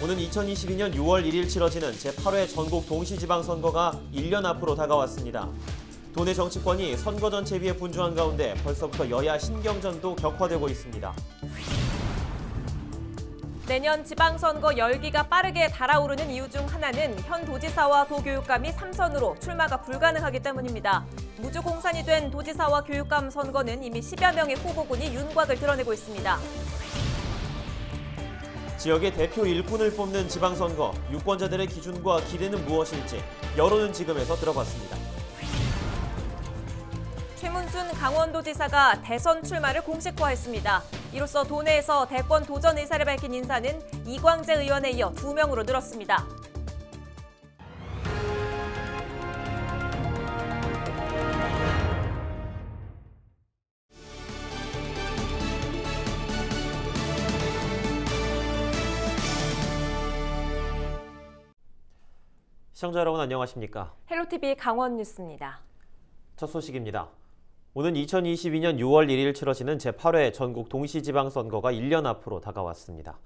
오는 2022년 6월 1일 치러지는 제8회 전국 동시지방선거가 1년 앞으로 다가왔습니다. 도내 정치권이 선거 전체비에 분주한 가운데 벌써부터 여야 신경전도 격화되고 있습니다. 내년 지방선거 열기가 빠르게 달아오르는 이유 중 하나는 현 도지사와 도교육감이 3선으로 출마가 불가능하기 때문입니다. 무주공산이 된 도지사와 교육감 선거는 이미 10여 명의 후보군이 윤곽을 드러내고 있습니다. 지역의 대표 일꾼을 뽑는 지방선거, 유권자들의 기준과 기대는 무엇일지 여론은 지금에서 들어봤습니다. 최문순 강원도지사가 대선 출마를 공식화했습니다. 이로써 도내에서 대권 도전 의사를 밝힌 인사는 이광재 의원에 이어 2명으로 늘었습니다. 시청자 여러분 안녕하십니까? 헬로티비 강원 뉴스입니다. 첫 소식입니다. 오는 2022년 6월 1일 치러지는 제8회 전국 동시지방선거가 1년 앞으로 다가왔습니다.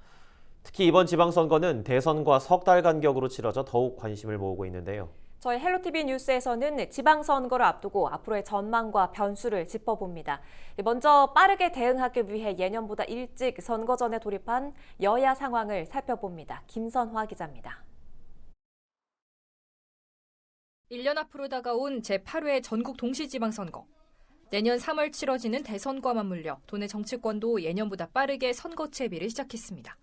특히 이번 지방선거는 대선과 석 달 간격으로 치러져 더욱 관심을 모으고 있는데요. 저희 헬로티비 뉴스에서는 지방선거를 앞두고 앞으로의 전망과 변수를 짚어봅니다. 먼저 빠르게 대응하기 위해 예년보다 일찍 선거전에 돌입한 여야 상황을 살펴봅니다. 김선화 기자입니다. 1년 앞으로 다가온 제8회 전국 동시지방선거. 내년 3월 치러지는 대선과 맞물려 도내 정치권도 예년보다 빠르게 선거 채비를 시작했습니다.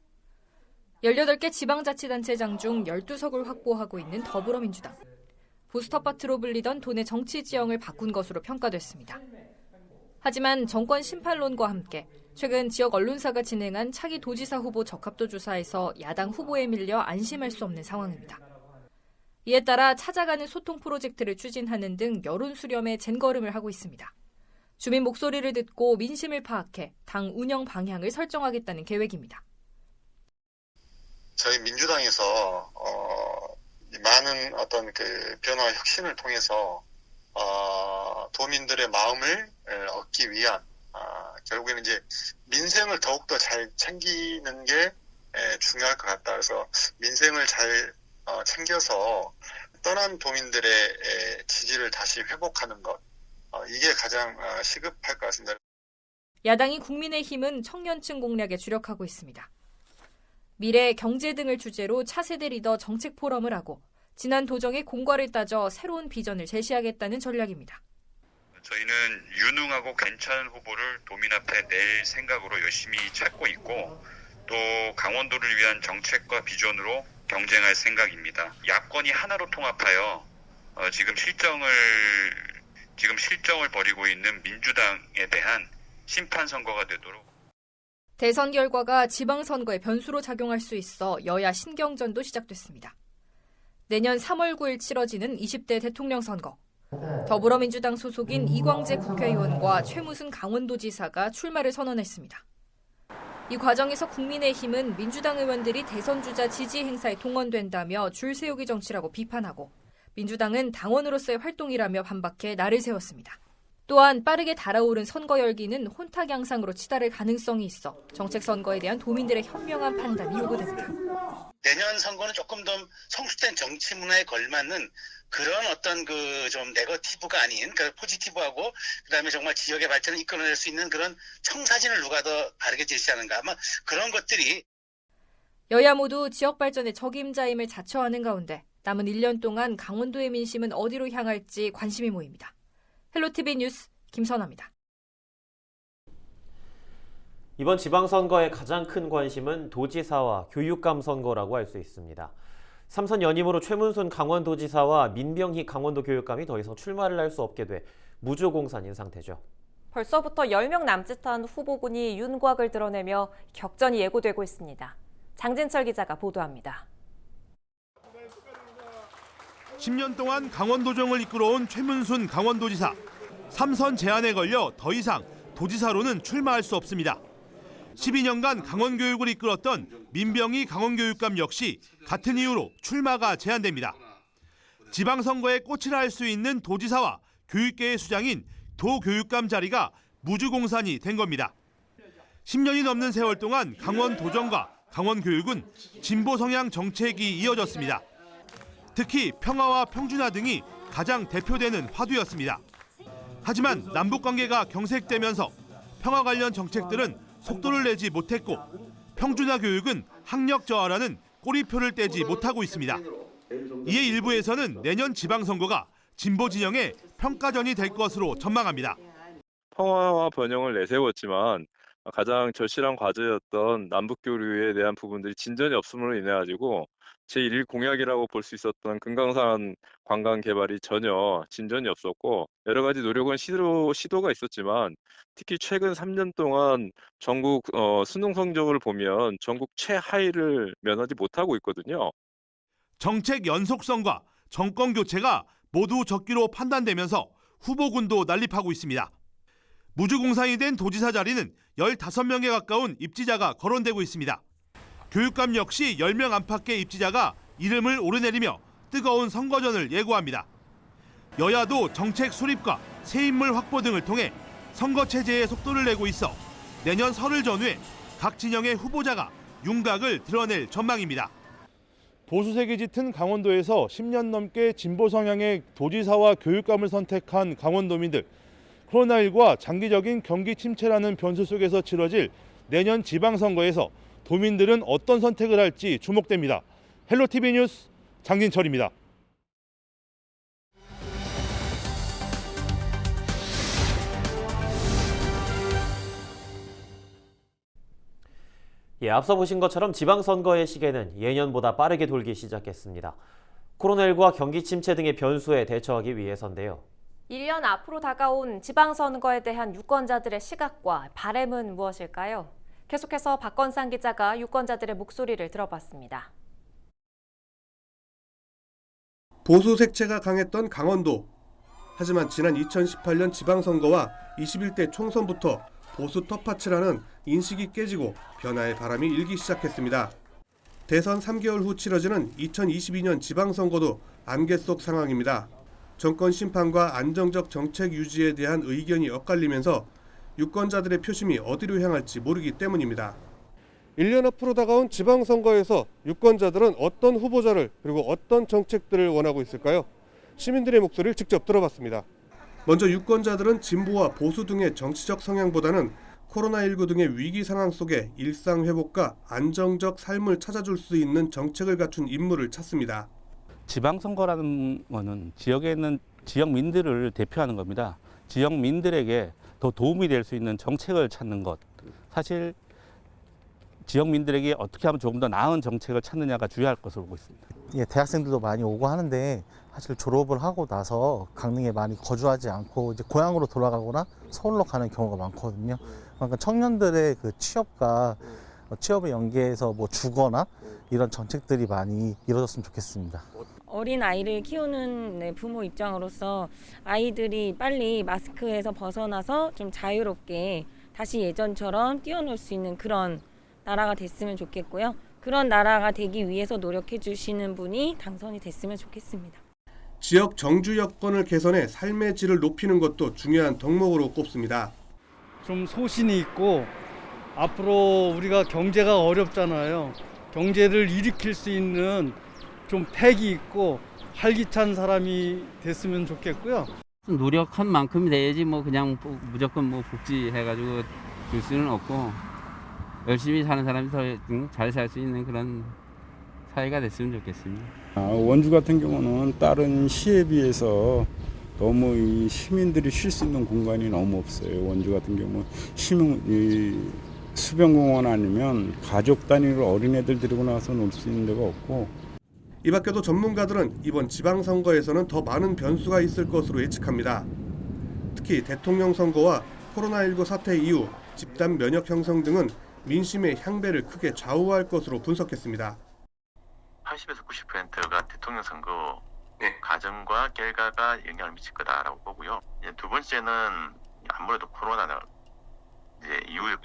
18개 지방자치단체장 중 12석을 확보하고 있는 더불어민주당. 부스터파트로 불리던 도내 정치 지형을 바꾼 것으로 평가됐습니다. 하지만 정권 심판론과 함께 최근 지역 언론사가 진행한 차기 도지사 후보 적합도 조사에서 야당 후보에 밀려 안심할 수 없는 상황입니다. 이에 따라 찾아가는 소통 프로젝트를 추진하는 등 여론 수렴에 젠걸음을 하고 있습니다. 주민 목소리를 듣고 민심을 파악해 당 운영 방향을 설정하겠다는 계획입니다. 저희 민주당에서 많은 어떤 그 변화 혁신을 통해서 도민들의 마음을 얻기 위한 결국에는 이제 민생을 더욱더 잘 챙기는 게 중요할 것 같다. 그래서 민생을 잘 챙겨서 떠난 도민들의 지지를 다시 회복하는 것, 이게 가장 시급할 것 같습니다. 야당이 국민의힘은 청년층 공략에 주력하고 있습니다. 미래, 경제 등을 주제로 차세대 리더 정책 포럼을 하고 지난 도정의 공과를 따져 새로운 비전을 제시하겠다는 전략입니다. 저희는 유능하고 괜찮은 후보를 도민 앞에 낼 생각으로 열심히 찾고 있고 또 강원도를 위한 정책과 비전으로 경쟁할 생각입니다. 야권이 하나로 통합하여 지금 실정을 벌이고 있는 민주당에 대한 심판 선거가 되도록. 대선 결과가 지방선거의 변수로 작용할 수 있어 여야 신경전도 시작됐습니다. 내년 3월 9일 치러지는 20대 대통령 선거. 더불어민주당 소속인 이광재 국회의원과 최무순 강원도지사가 출마를 선언했습니다. 이 과정에서 국민의힘은 민주당 의원들이 대선 주자 지지 행사에 동원된다며 줄 세우기 정치라고 비판하고 민주당은 당원으로서의 활동이라며 반박해 날을 세웠습니다. 또한 빠르게 달아오른 선거 열기는 혼탁 양상으로 치달을 가능성이 있어 정책 선거에 대한 도민들의 현명한 판단이 요구됩니다. 내년 선거는 조금 더 성숙된 정치 문화에 걸맞는 그런 어떤 그 좀 네거티브가 아닌 그 포지티브하고 그다음에 정말 지역의 발전을 이끌어낼 수 있는 그런 청사진을 누가 더 바르게 제시하는가 아마 그런 것들이. 여야 모두 지역 발전의 적임자임을 자처하는 가운데 남은 1년 동안 강원도의 민심은 어디로 향할지 관심이 모입니다. 헬로티비 뉴스 김선아입니다. 이번 지방선거의 가장 큰 관심은 도지사와 교육감 선거라고 할 수 있습니다. 3선 연임으로 최문순 강원도지사와 민병희 강원도 교육감이 더 이상 출마를 할 수 없게 돼 무주공산인 상태죠. 벌써부터 10명 남짓한 후보군이 윤곽을 드러내며 격전이 예고되고 있습니다. 장진철 기자가 보도합니다. 10년 동안 강원도정을 이끌어온 최문순 강원도지사. 3선 제한에 걸려 더 이상 도지사로는 출마할 수 없습니다. 12년간 강원교육을 이끌었던 민병희 강원교육감 역시 같은 이유로 출마가 제한됩니다. 지방선거에 꽃이라 할 수 있는 도지사와 교육계의 수장인 도교육감 자리가 무주공산이 된 겁니다. 10년이 넘는 세월 동안 강원도정과 강원교육은 진보 성향 정책이 이어졌습니다. 특히 평화와 평준화 등이 가장 대표되는 화두였습니다. 하지만 남북관계가 경색되면서 평화 관련 정책들은 속도를 내지 못했고 평준화 교육은 학력 저하라는 꼬리표를 떼지 못하고 있습니다. 이에 일부에서는 내년 지방선거가 진보 진영의 평가전이 될 것으로 전망합니다. 평화와 번영을 내세웠지만 가장 절실한 과제였던 남북교류에 대한 부분들이 진전이 없음으로 인해 가지고 제1 공약이라고 볼 수 있었던 금강산 관광 개발이 전혀 진전이 없었고 여러 가지 노력은 시도가 있었지만 특히 최근 3년 동안 전국 수능 성적을 보면 전국 최하위를 면하지 못하고 있거든요. 정책 연속성과 정권 교체가 모두 적기로 판단되면서 후보군도 난립하고 있습니다. 무주공산이 된 도지사 자리는 15명에 가까운 입지자가 거론되고 있습니다. 교육감 역시 10명 안팎의 입지자가 이름을 오르내리며 뜨거운 선거전을 예고합니다. 여야도 정책 수립과 새 인물 확보 등을 통해 선거 체제에 속도를 내고 있어 내년 설을 전후해 각 진영의 후보자가 윤곽을 드러낼 전망입니다. 보수색이 짙은 강원도에서 10년 넘게 진보 성향의 도지사와 교육감을 선택한 강원도민들. 코로나19와 장기적인 경기 침체라는 변수 속에서 치러질 내년 지방선거에서 도민들은 어떤 선택을 할지 주목됩니다. 헬로티비 뉴스 장진철입니다. 앞서 보신 것처럼 지방선거의 시계는 예년보다 빠르게 돌기 시작했습니다. 코로나19와 경기 침체 등의 변수에 대처하기 위해서인데요. 1년 앞으로 다가온 지방선거에 대한 유권자들의 시각과 바람은 무엇일까요? 계속해서 박건상 기자가 유권자들의 목소리를 들어봤습니다. 보수 색채가 강했던 강원도. 하지만 지난 2018년 지방선거와 21대 총선부터 보수 텃밭이라는 인식이 깨지고 변화의 바람이 일기 시작했습니다. 대선 3개월 후 치러지는 2022년 지방선거도 안개 속 상황입니다. 정권 심판과 안정적 정책 유지에 대한 의견이 엇갈리면서 유권자들의 표심이 어디로 향할지 모르기 때문입니다. 1년 앞으로 다가온 지방선거에서 유권자들은 어떤 후보자를 그리고 어떤 정책들을 원하고 있을까요? 시민들의 목소리를 직접 들어봤습니다. 먼저 유권자들은 진보와 보수 등의 정치적 성향보다는 코로나19 등의 위기 상황 속에 일상 회복과 안정적 삶을 찾아줄 수 있는 정책을 갖춘 인물을 찾습니다. 지방선거라는 것은 지역에 있는 지역민들을 대표하는 겁니다. 지역민들에게 더 도움이 될 수 있는 정책을 찾는 것. 사실 지역민들에게 어떻게 하면 조금 더 나은 정책을 찾느냐가 중요할 것으로 보고 있습니다. 예, 대학생들도 많이 오고 하는데 사실 졸업을 하고 나서 강릉에 많이 거주하지 않고 이제 고향으로 돌아가거나 서울로 가는 경우가 많거든요. 그러니까 청년들의 그 취업을 연계해서 뭐 주거나 이런 정책들이 많이 이루어졌으면 좋겠습니다. 어린 아이를 키우는 부모 입장으로서 아이들이 빨리 마스크에서 벗어나서 좀 자유롭게 다시 예전처럼 뛰어놀 수 있는 그런 나라가 됐으면 좋겠고요. 그런 나라가 되기 위해서 노력해 주시는 분이 당선이 됐으면 좋겠습니다. 지역 정주 여건을 개선해 삶의 질을 높이는 것도 중요한 덕목으로 꼽습니다. 좀 소신이 있고 앞으로 우리가 경제가 어렵잖아요. 경제를 일으킬 수 있는 좀 패기 있고 활기찬 사람이 됐으면 좋겠고요. 노력한 만큼 돼야지 뭐 그냥 무조건 뭐 복지해가지고 줄 수는 없고 열심히 사는 사람이 더 잘 살 수 있는 그런 사회가 됐으면 좋겠습니다. 원주 같은 경우는 다른 시에 비해서 너무 이 시민들이 쉴 수 있는 공간이 너무 없어요. 원주 같은 경우 수변공원 아니면 가족 단위로 어린애들 데리고 나와서 놀 수 있는 데가 없고. 이 밖에도 전문가들은 이번 지방선거에서는 더 많은 변수가 있을 것으로 예측합니다. 특히 대통령 선거와 코로나19 사태 이후 집단 면역 형성 등은 민심의 향배를 크게 좌우할 것으로 분석했습니다. 80에서 90%가 대통령 선거 가정과 결과가 영향을 미칠 거다라고 보고요. 이제 두 번째는 아무래도 코로나는 이제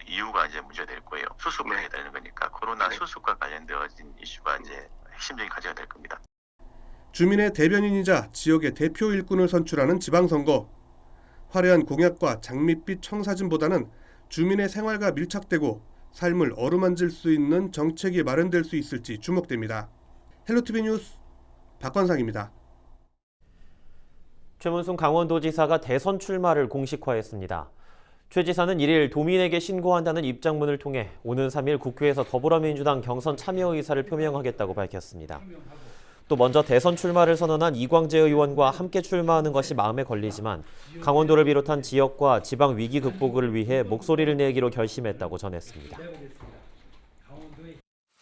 이유가 이제 문제가 될 거예요. 수습을 해야 되는 거니까 코로나 수습과 관련되어진 이슈가 이제 핵심적인 과제가 될 겁니다. 주민의 대변인이자 지역의 대표 일꾼을 선출하는 지방선거. 화려한 공약과 장밋빛 청사진보다는 주민의 생활과 밀착되고 삶을 어루만질 수 있는 정책이 마련될 수 있을지 주목됩니다. 헬로티비 뉴스 박건상입니다. 최문순 강원도지사가 대선 출마를 공식화했습니다. 최 지사는 1일 도민에게 신고한다는 입장문을 통해 오는 3일 국회에서 더불어민주당 경선 참여 의사를 표명하겠다고 밝혔습니다. 또 먼저 대선 출마를 선언한 이광재 의원과 함께 출마하는 것이 마음에 걸리지만 강원도를 비롯한 지역과 지방 위기 극복을 위해 목소리를 내기로 결심했다고 전했습니다.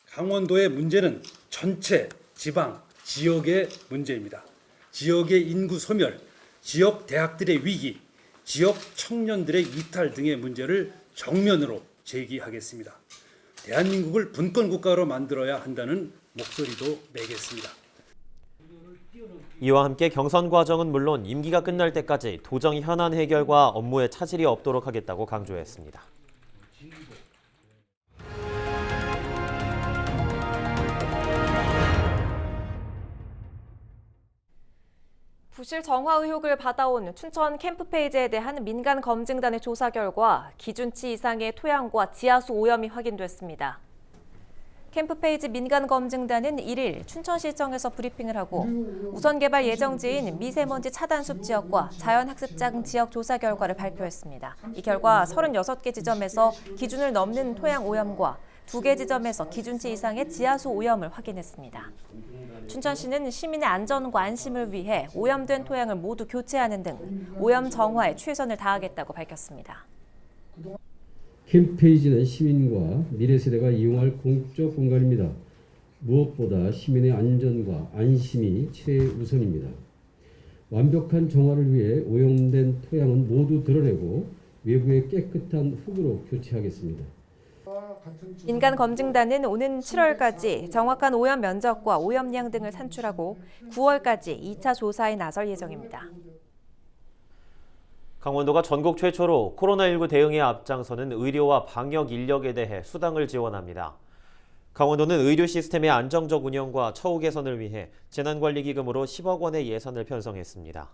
강원도의 문제는 전체 지방, 지역의 문제입니다. 지역의 인구 소멸, 지역 대학들의 위기, 지역 청년들의 이탈 등의 문제를 정면으로 제기하겠습니다. 대한민국을 분권 국가로 만들어야 한다는 목소리도 내겠습니다. 이와 함께 경선 과정은 물론 임기가 끝날 때까지 도정 현안 해결과 업무에 차질이 없도록 하겠다고 강조했습니다. 부실 정화 의혹을 받아온 춘천 캠프페이지에 대한 민간 검증단의 조사 결과 기준치 이상의 토양과 지하수 오염이 확인됐습니다. 캠프페이지 민간검증단은 1일 춘천시청에서 브리핑을 하고 우선 개발 예정지인 미세먼지 차단숲 지역과 자연학습장 지역 조사 결과를 발표했습니다. 이 결과 36개 지점에서 기준을 넘는 토양 오염과 2개 지점에서 기준치 이상의 지하수 오염을 확인했습니다. 춘천시는 시민의 안전과 안심을 위해 오염된 토양을 모두 교체하는 등 오염 정화에 최선을 다하겠다고 밝혔습니다. 캠페이지는 시민과 미래 세대가 이용할 공적 공간입니다. 무엇보다 시민의 안전과 안심이 최우선입니다. 완벽한 정화를 위해 오염된 토양은 모두 드러내고 외부에 깨끗한 흙으로 교체하겠습니다. 민간검증단은 오는 7월까지 정확한 오염 면적과 오염량 등을 산출하고 9월까지 2차 조사에 나설 예정입니다. 강원도가 전국 최초로 코로나19 대응에 앞장서는 의료와 방역 인력에 대해 수당을 지원합니다. 강원도는 의료 시스템의 안정적 운영과 처우 개선을 위해 재난관리기금으로 10억 원의 예산을 편성했습니다.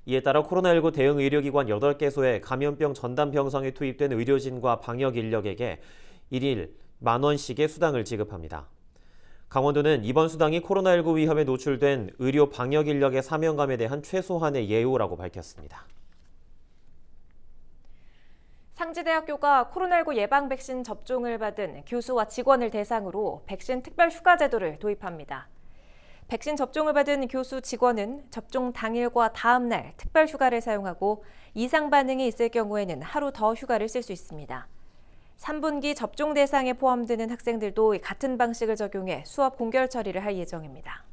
이에 따라 코로나19 대응 의료기관 8개소에 감염병 전담 병상에 투입된 의료진과 방역 인력에게 1일 10,000원씩의 수당을 지급합니다. 강원도는 이번 수당이 코로나19 위험에 노출된 의료 방역 인력의 사명감에 대한 최소한의 예우라고 밝혔습니다. 상지대학교가 코로나19 예방 백신 접종을 받은 교수와 직원을 대상으로 백신 특별 휴가 제도를 도입합니다. 백신 접종을 받은 교수 직원은 접종 당일과 다음 날 특별 휴가를 사용하고 이상 반응이 있을 경우에는 하루 더 휴가를 쓸 수 있습니다. 3분기 접종 대상에 포함되는 학생들도 같은 방식을 적용해 수업 공결 처리를 할 예정입니다.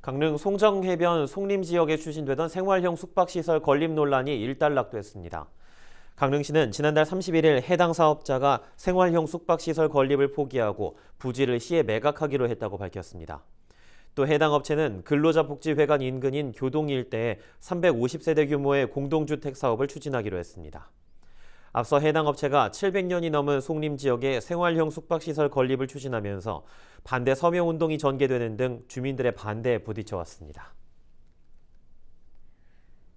강릉 송정해변 송림 지역에 추진되던 생활형 숙박시설 건립 논란이 일단락됐습니다. 강릉시는 지난달 31일 해당 사업자가 생활형 숙박시설 건립을 포기하고 부지를 시에 매각하기로 했다고 밝혔습니다. 또 해당 업체는 근로자복지회관 인근인 교동 일대에 350세대 규모의 공동주택 사업을 추진하기로 했습니다. 앞서 해당 업체가 700년이 넘은 송림 지역에 생활형 숙박시설 건립을 추진하면서 반대 서명운동이 전개되는 등 주민들의 반대에 부딪혀왔습니다.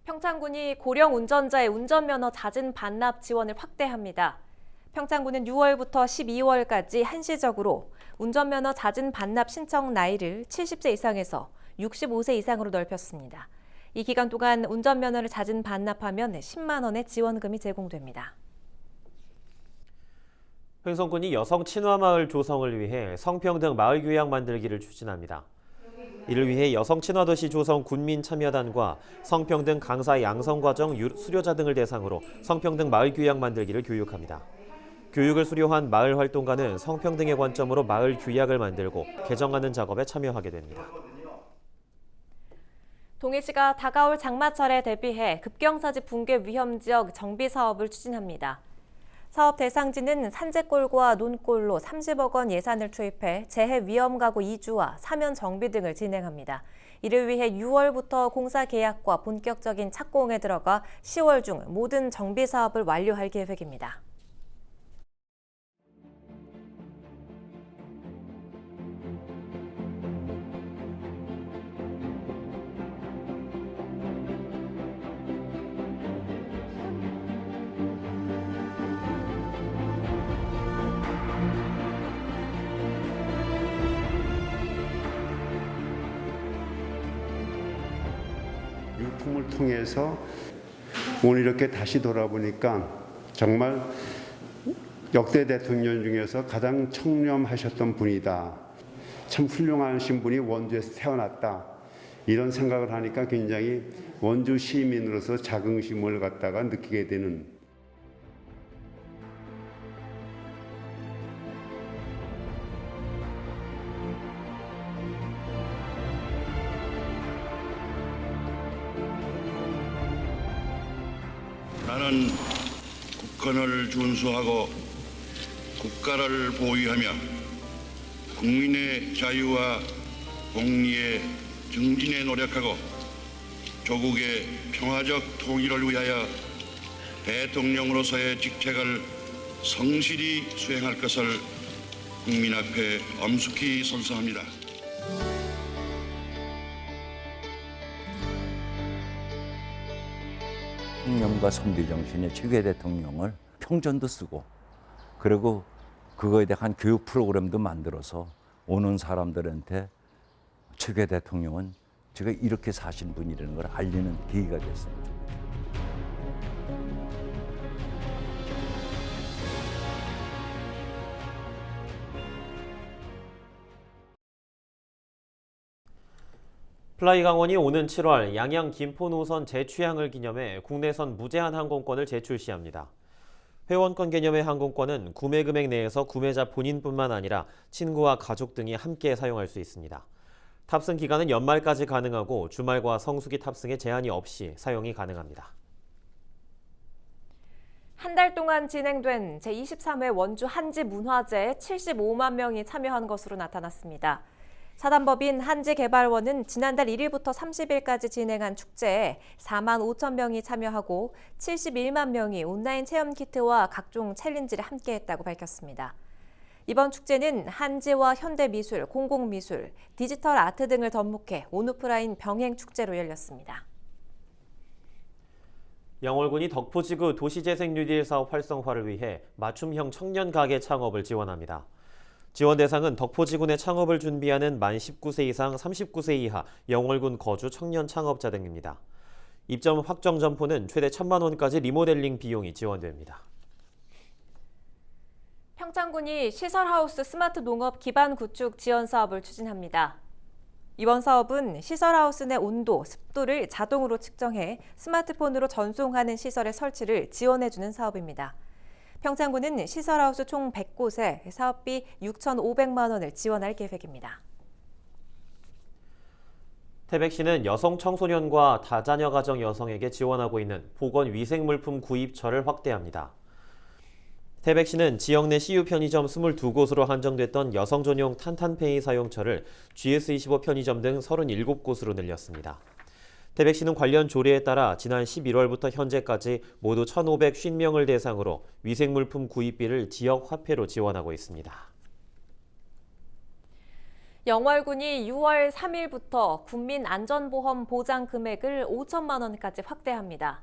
평창군이 고령 운전자의 운전면허 잦은 반납 지원을 확대합니다. 평창군은 6월부터 12월까지 한시적으로 운전면허 잦은 반납 신청 나이를 70세 이상에서 65세 이상으로 넓혔습니다. 이 기간 동안 운전면허를 잦은 반납하면 10만 원의 지원금이 제공됩니다. 횡성군이 여성 친화마을 조성을 위해 성평등 마을 규약 만들기를 추진합니다. 이를 위해 여성 친화도시 조성 군민참여단과 성평등 강사 양성과정 수료자 등을 대상으로 성평등 마을 규약 만들기를 교육합니다. 교육을 수료한 마을 활동가는 성평등의 관점으로 마을 규약을 만들고 개정하는 작업에 참여하게 됩니다. 동해시가 다가올 장마철에 대비해 급경사지 붕괴 위험 지역 정비 사업을 추진합니다. 사업 대상지는 산재골과 논골로 30억 원 예산을 투입해 재해 위험 가구 이주와 사면 정비 등을 진행합니다. 이를 위해 6월부터 공사 계약과 본격적인 착공에 들어가 10월 중 모든 정비 사업을 완료할 계획입니다. 작품을 통해서 오늘 이렇게 다시 돌아보니까 정말 역대 대통령 중에서 가장 청렴하셨던 분이다. 참 훌륭하신 분이 원주에서 태어났다. 이런 생각을 하니까 굉장히 원주 시민으로서 자긍심을 갖다가 느끼게 되는. 나는 국헌을 준수하고 국가를 보위하며 국민의 자유와 공리의 증진에 노력하고 조국의 평화적 통일을 위하여 대통령으로서의 직책을 성실히 수행할 것을 국민 앞에 엄숙히 선서합니다. 청렴과 선비 정신의 최고의 대통령을 평전도 쓰고 그리고 그거에 대한 교육 프로그램도 만들어서 오는 사람들한테 최고의 대통령은 제가 이렇게 사신 분이라는 걸 알리는 계기가 됐으면 좋겠어요. 플라이강원이 오는 7월 양양 김포 노선 재취항을 기념해 국내선 무제한 항공권을 재출시합니다. 회원권 개념의 항공권은 구매 금액 내에서 구매자 본인뿐만 아니라 친구와 가족 등이 함께 사용할 수 있습니다. 탑승 기간은 연말까지 가능하고 주말과 성수기 탑승에 제한이 없이 사용이 가능합니다. 한 달 동안 진행된 제23회 원주 한지 문화제에 75만 명이 참여한 것으로 나타났습니다. 사단법인 한지개발원은 지난달 1일부터 30일까지 진행한 축제에 4만 5천 명이 참여하고 71만 명이 온라인 체험 키트와 각종 챌린지를 함께했다고 밝혔습니다. 이번 축제는 한지와 현대미술, 공공미술, 디지털 아트 등을 접목해 온오프라인 병행 축제로 열렸습니다. 영월군이 덕포지구 도시재생 뉴딜 사업 활성화를 위해 맞춤형 청년 가게 창업을 지원합니다. 지원 대상은 덕포지구 내 창업을 준비하는 만 19세 이상 39세 이하 영월군 거주 청년 창업자 등입니다. 입점 확정 점포는 최대 1,000만 원까지 리모델링 비용이 지원됩니다. 평창군이 시설하우스 스마트 농업 기반 구축 지원 사업을 추진합니다. 이번 사업은 시설하우스 내 온도, 습도를 자동으로 측정해 스마트폰으로 전송하는 시설의 설치를 지원해주는 사업입니다. 평창군은 시설하우스 총 100곳에 사업비 6,500만 원을 지원할 계획입니다. 태백시는 여성 청소년과 다자녀 가정 여성에게 지원하고 있는 보건위생물품 구입처를 확대합니다. 태백시는 지역 내 CU 편의점 22곳으로 한정됐던 여성 전용 탄탄페이 사용처를 GS25 편의점 등 37곳으로 늘렸습니다. 태백시는 관련 조례에 따라 지난 11월부터 현재까지 모두 1,550명을 대상으로 위생물품 구입비를 지역 화폐로 지원하고 있습니다. 영월군이 6월 3일부터 국민안전보험 보장 금액을 5천만 원까지 확대합니다.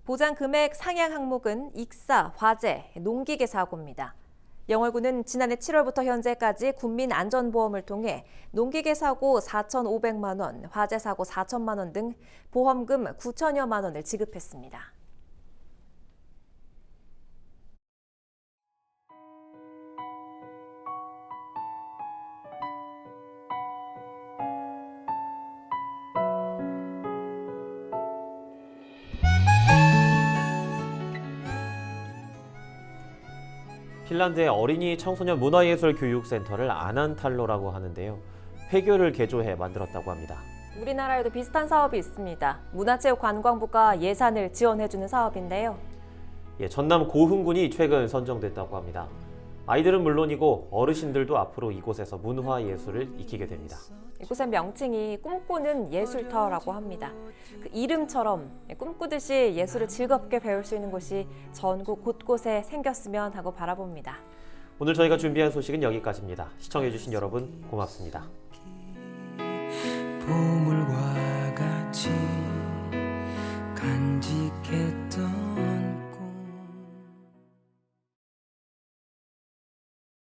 보장 금액 상향 항목은 익사, 화재, 농기계 사고입니다. 영월군은 지난해 7월부터 현재까지 국민안전보험을 통해 농기계 사고 4,500만 원, 화재 사고 4천만 원 등 보험금 9천여만 원을 지급했습니다. 핀란드의 어린이 청소년 문화예술 교육센터를 아난탈로라고 하는데요. 회교를 개조해 만들었다고 합니다. 우리나라에도 비슷한 사업이 있습니다. 문화체육관광부가 예산을 지원해주는 사업인데요. 전남 고흥군이 최근 선정됐다고 합니다. 아이들은 물론이고 어르신들도 앞으로 이곳에서 문화예술을 익히게 됩니다. 이곳의 명칭이 꿈꾸는 예술터라고 합니다. 그 이름처럼 꿈꾸듯이 예술을 즐겁게 배울 수 있는 곳이 전국 곳곳에 생겼으면 하고 바라봅니다. 오늘 저희가 준비한 소식은 여기까지입니다. 시청해주신 여러분 고맙습니다. 보물과 같이 간직했던